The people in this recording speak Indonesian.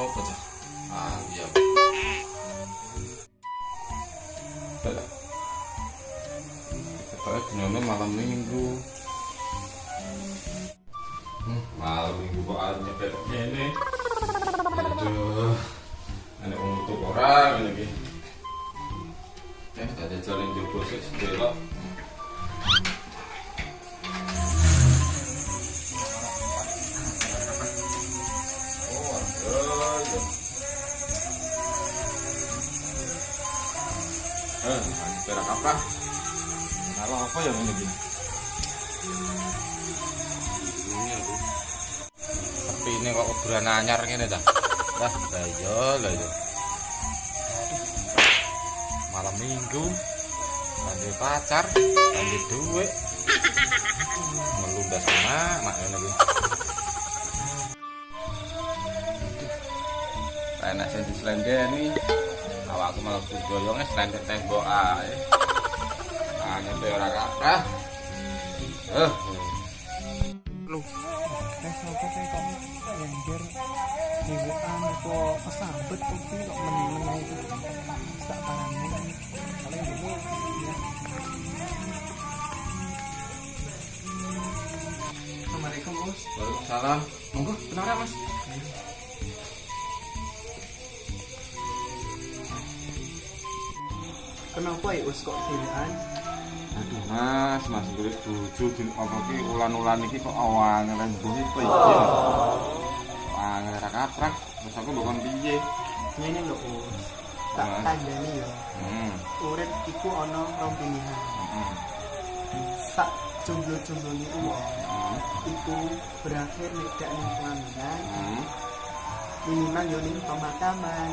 apa cah? Iya. Kita dinamnya malam minggu. Malam minggu kok ada kayak ini. Aduh, ada untuk orang lagi. Ada jalan jemput sih sebelok. Perak apa? Kalau apa yang ini gini? Tapi ini kok ukuran anyar ini dah. Lah iya. Malam minggu, lanjut pacar, lanjut duit, melundas anak ini lagi. Karena sensi selendeni. Awakku malah goyongnya selendek tembok ae. Nyampe ora kathah. Lu. Sopo sing kok nyengger dewean apa kesambet kok meneng-meneng itu. Tak tanganmu. Paling dulu ya. Assalamualaikum, Mas. Waalaikumsalam. Monggo, kenapa, Mas? Kenapa ya Us kok dewean? Aduh mas golek bojo di apa ki ulan-ulan iki kok angel mbune piye mas. Angel ra kaprah, terus aku mbokon piye? Ngene lho Us. Tak kandhani ya. Urip iku ana rong pilihan. Sak jomblo-jomblone wong. Iku berakhir nek dak ning pelaminan. Minimal yo ning pemakaman.